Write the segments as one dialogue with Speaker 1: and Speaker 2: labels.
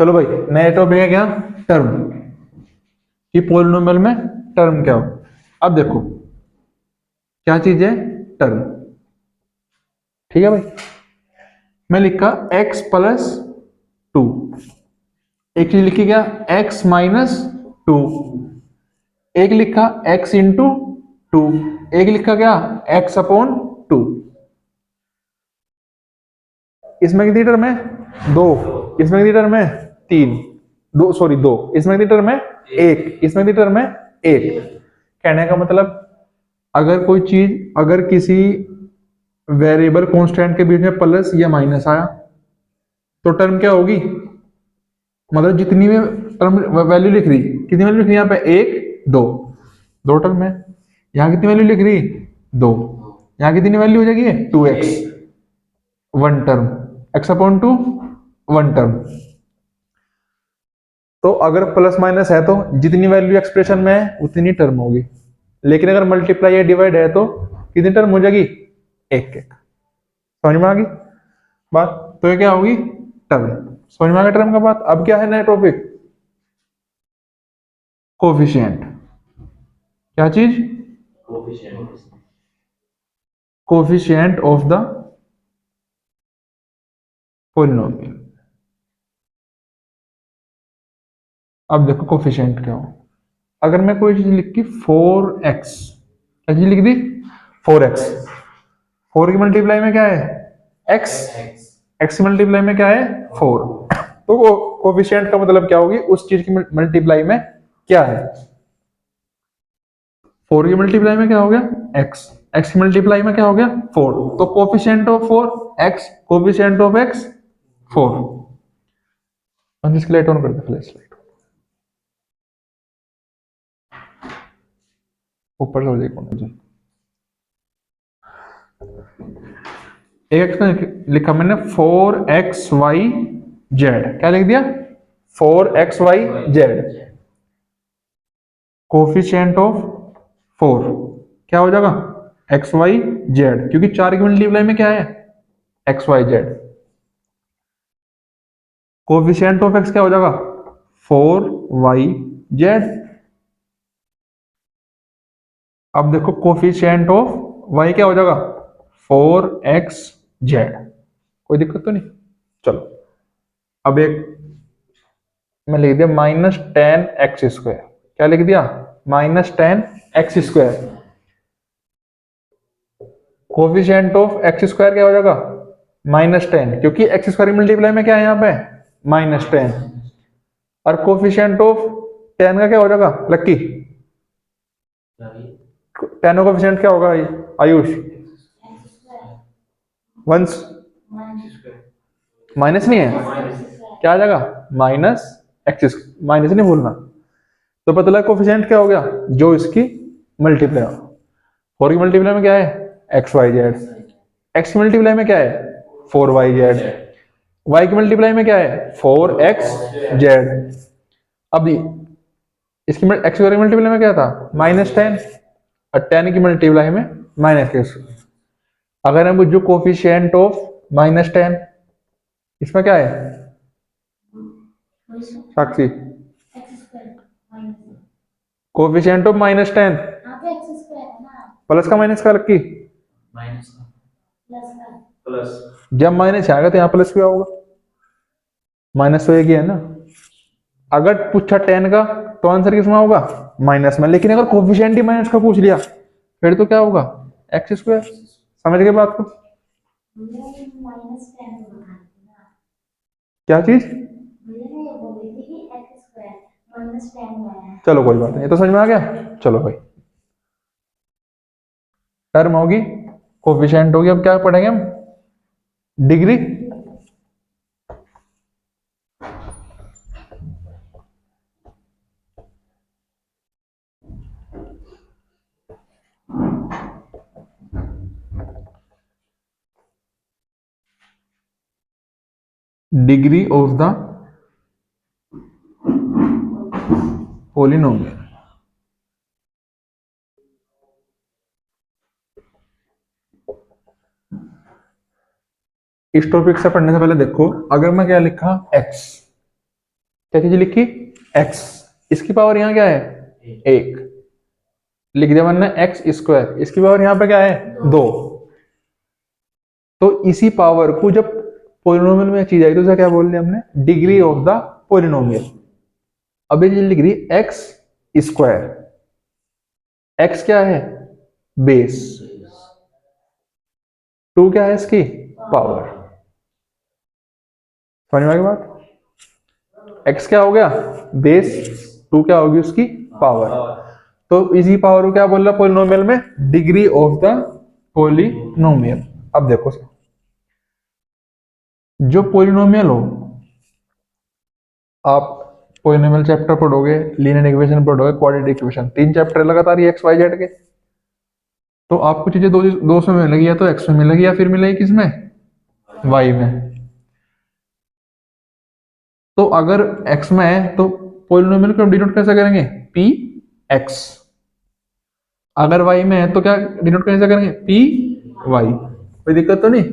Speaker 1: चलो भाई, नया टॉपिक है क्या? टर्म, कि पोलिनोमियल में टर्म क्या हो। अब देखो क्या चीज है टर्म। ठीक है भाई, मैं लिखा x प्लस टू, एक चीज लिखी क्या x माइनस टू, एक लिखा x इंटू टू, एक लिखा क्या x अपॉन टू। इसमें कितनी टर्म है? दो। इसमें कितनी टर्म है? तीन। दो, सॉरी दो। इसमें कितनी टर्म है? एक। इसमें कितनी टर्म है? एक। कहने का मतलब, अगर कोई चीज, अगर किसी वेरिएबल कांस्टेंट के बीच में प्लस या माइनस आया तो टर्म क्या होगी? मतलब जितनी भी टर्म वैल्यू लिख रही, कितनी वैल्यू लिख रही यहाँ पे? एक, दो, दो टर्म है। यहाँ कितनी वैल्यू लिख रही? दो। यहाँ कितनी वैल्यू हो जाएगी? Two x, one term. X upon two, one term. तो अगर प्लस माइनस है तो जितनी वैल्यू एक्सप्रेशन में है उतनी टर्म होगी, लेकिन अगर मल्टीप्लाई या डिवाइड है तो कितनी टर्म हो जाएगी? एक एक। समझ में आ गई बात? तो ये क्या होगी? टर्म। समझ में आ गया टर्म का बात? अब क्या है नया टॉपिक? कोफिशिएंट। क्या चीज? Coefficient of the polynomial. अब देखो कोफिशिएंट क्या हो। अगर मैं कोई चीज लिख की 4x, क्या चीज लिख दी? 4x। 4 की मल्टीप्लाई में क्या है? x। x की मल्टीप्लाई में क्या है? 4। तो कोफिशिएंट का मतलब क्या होगी? उस चीज की मल्टीप्लाई में क्या है? 4 की मल्टीप्लाई में क्या हो गया? x। x की मल्टीप्लाई में क्या हो गया? 4। तो coefficient of 4 x, coefficient of x 4। हम इसकी लाइट ऑन कर दे, फ्लैश लाइट ऊपर से हो जाएगी कौन जी। एक लिखा मैंने 4xyz, क्या लिख दिया? 4xyz। कोफिशिएंट ऑफ 4 क्या हो जाएगा? xyz, क्योंकि 4 की मल्टीप्लाई में क्या है? xyz। कोफिशिएंट ऑफ x क्या हो जाएगा? 4yz। अब देखो कोफिशिएंट ऑफ y क्या हो जाएगा? 4xz। कोई दिक्कत तो नहीं? चलो, अब एक मैं लिख दिया -10x²। क्या लिख दिया? -10x²। कोफिशिएंट ऑफ x² क्या हो जाएगा? -10, क्योंकि x² मल्टीप्लाई में क्या है यहाँ पे? -10। और कोफिशिएंट ऑफ 10 का क्या हो जाएगा लक्की? 10 का कोफिशिएंट क्या होगा आयुष? वंस माइनस नहीं है, क्या आ जाएगा? -x, माइनस नहीं भूलना। तो पता लगा कोफिशिएंट क्या हो गया? जो इसकी मल्टीप्लाई हो। 4 की मल्टीप्लाई में क्या है? xyz। x की मल्टीप्लाई में क्या है? 4yz। y की मल्टीप्लाई में क्या है? 4xz। अब इसकी x की मल्टीप्लाई में क्या था? -10, और 10 की मल्टीप्लाई में -x। अगर हम जो कोफिशिएंट ऑफ -10, इसमें क्या है साक्षी? कोफिशिएंट ऑफ -10 प्लस का माइनस का रखी, जब माइनस आएगा तो यहाँ प्लस भी होगा, माइनस तो एक ही है ना। अगर पूछा 10 का तो आंसर किसमें होगा? माइनस में। लेकिन अगर कोफिशिएंट ही माइनस का पूछ लिया फिर तो क्या होगा? x²। समझ गए बात को? क्या चीज? चलो कोई बात नहीं, ये तो समझ में आ गया। चलो भाई, टर्म होगी, कोफिशिएंट होगी। अब क्या पढ़ेंगे हम? Degree. Degree of the polynomial. इस टॉपिक से पढ़ने से पहले देखो, अगर मैं क्या लिखा x, क्या चीज लिखी, x, इसकी पावर यहाँ क्या है, 1, लिख दिया मैंने एक्स स्क्वायर, इसकी पावर यहाँ पे क्या है 2। तो इसी पावर को जब पोलिनोमियल में चीज आई तो उसे क्या बोल दिया हमने, डिग्री ऑफ द पोलिनोमियल। अब ये चीज लिख रही है एक्स स्क्वायर, एक्स क्या है बेस, 2 क्या है इसकी पावर। समझ में आ गई बात, x क्या हो गया बेस, 2 क्या होगी उसकी पावर। तो इसी पावर को क्या बोल रहा पोलिनोमियल में, डिग्री ऑफ द पोलिनोमियल। अब देखो जो पोलिनोमियल हो, आप पोलिनोमियल चैप्टर पढ़ोगे, लीनियर इक्वेशन पढ़ोगे, क्वाड्रेटिक इक्वेशन, 3 चैप्टर लगातार ये एक्स वाई जेड के, तो आपको चीजें दो में मिलेगी, या तो एक्स में मिलेगी या फिर मिलेगी किसमें, वाई में। तो अगर x में है तो पोलिनोमियल को हम डिनोट कैसे करेंगे, पी एक्स। अगर y में है तो क्या डिनोट कैसे करेंगे, पी वाई। कोई दिक्कत तो नहीं,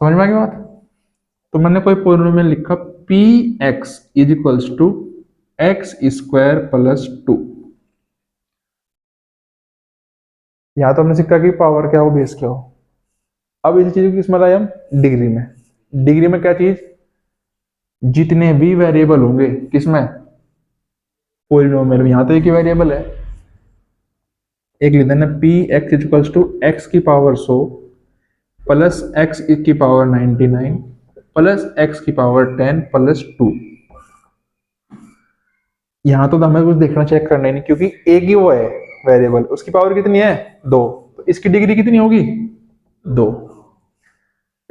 Speaker 1: समझ में आ गई बात। तो मैंने कोई पोलिनोमियल लिखा P x is equals to x square plus 2। यहां तो हमने सीखा कि पावर क्या हो बेस क्या हो। अब इस चीज को किसमें लाए हम, डिग्री में। डिग्री में क्या चीज, जितने भी वेरिएबल होंगे किसमें, पोलिनोमियल में। यहां तो एक ही वेरिएबल है, एक लेते हैं P x equals to x की पावर 100 प्लस एक्स की पावर 99 प्लस एक्स की पावर 10 प्लस 2। यहां तो हमें कुछ देखना चेक करना ही नहीं, क्योंकि एक ही वो है वेरिएबल, उसकी पावर कितनी है 2, तो इसकी डिग्री कितनी होगी 2।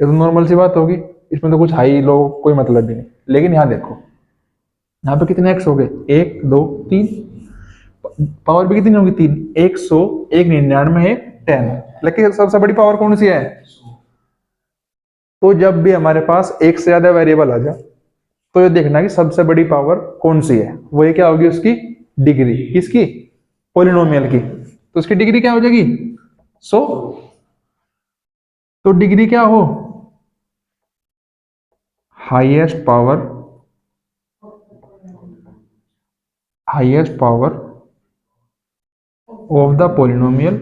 Speaker 1: ये तो नॉर्मल सी बात होगी, इसमें तो कुछ हाई लो कोई मतलब भी नहीं। लेकिन यहाँ देखो, यहाँ पे कितने एक्स हो गए, 1 2 3, पावर भी कितनी होगी 3, 100 1 99 1 10। लेकिन सबसे बड़ी पावर कौन सी है, तो जब भी हमारे पास एक से ज्यादा वेरिएबल आ जाए तो ये देखना कि सबसे बड़ी पावर कौन सी है, वो ये क्या होगी उसकी डिग्री, किसकी पोलिनोमियल की। तो उसकी डिग्री क्या हो जाएगी 100। तो डिग्री क्या हो, highest power of the polynomial,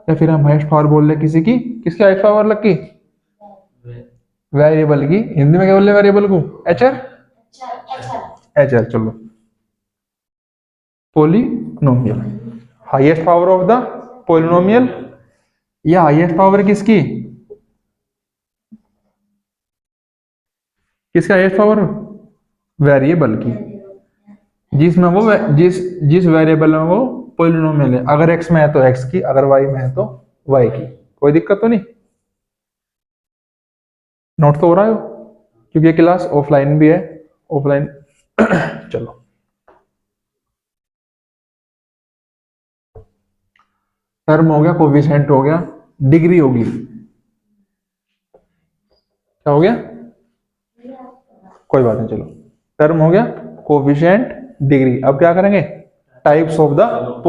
Speaker 1: या फिर हम हाईएस्ट पावर बोल रहे किसी की, किसकी हाईएस्ट पावर लगी, वेरिएबल की। हिंदी में क्या बोल रहे वेरिएबल को, एच आर चलो, polynomial, highest power of the polynomial, या हाईएस्ट पावर किसकी, किसका हाईएस्ट पावर, वेरिएबल की, जिसमें वो जिस वेरिएबल में वो पोलिनोमियल है। अगर x में है तो x की, अगर y में है तो y की। कोई दिक्कत तो नहीं, नोट तो हो रहा है, क्योंकि ये क्लास ऑफलाइन भी है, ऑफलाइन चलो टर्म हो गया, कोफिशिएंट हो गया, डिग्री होगी, क्या हो गया, कोई बात नहीं चलो, टर्म हो गया, कोफिशिएंट डिग्री। अब क्या करेंगे, टाइप्स ऑफ द